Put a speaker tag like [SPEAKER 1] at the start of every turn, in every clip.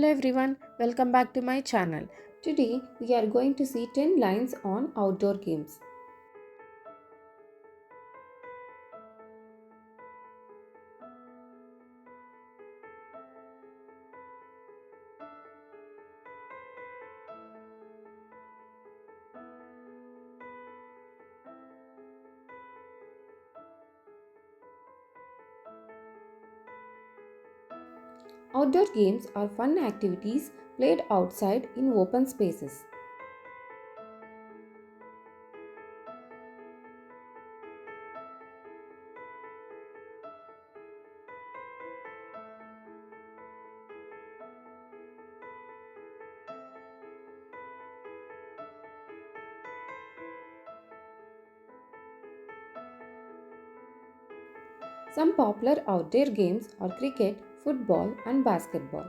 [SPEAKER 1] Hello everyone, welcome back to my channel. Today we are going to see 10 lines on outdoor games. Outdoor games are fun activities played outside in open spaces. Some popular outdoor games are cricket, football, and basketball.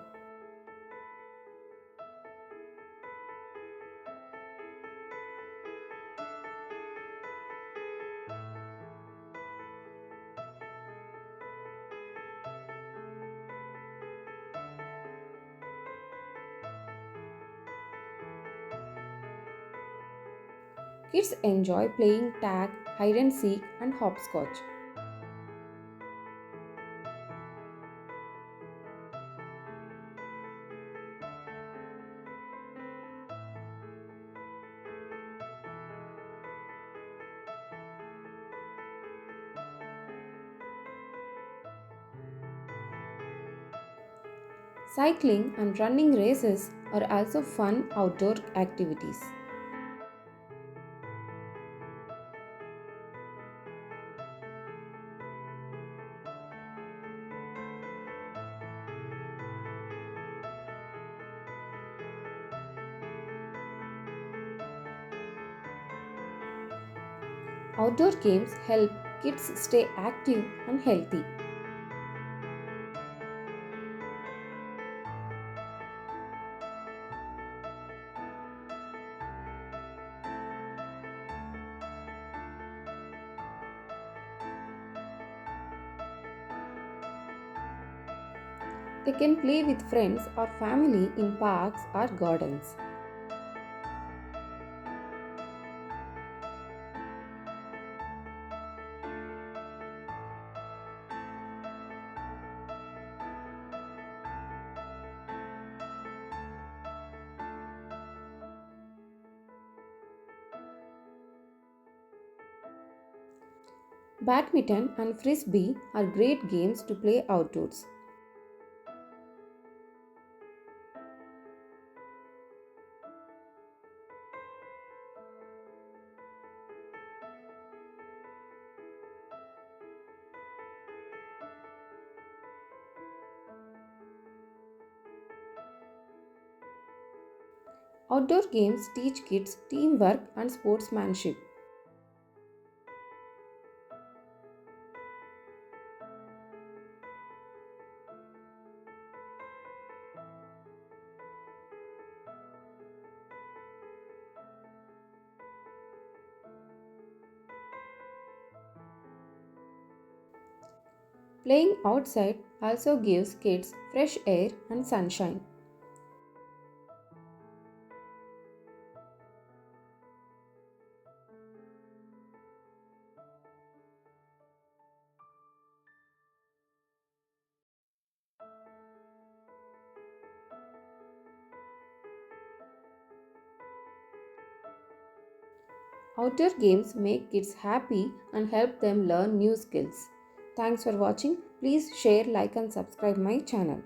[SPEAKER 1] Kids enjoy playing tag, hide and seek, and hopscotch. Cycling and running races are also fun outdoor activities. Outdoor games help kids stay active and healthy. They can play with friends or family in parks or gardens. Badminton and frisbee are great games to play outdoors. Outdoor games teach kids teamwork and sportsmanship. Playing outside also gives kids fresh air and sunshine. Outdoor games make kids happy and help them learn new skills. Thanks for watching. Please share, like and subscribe my channel.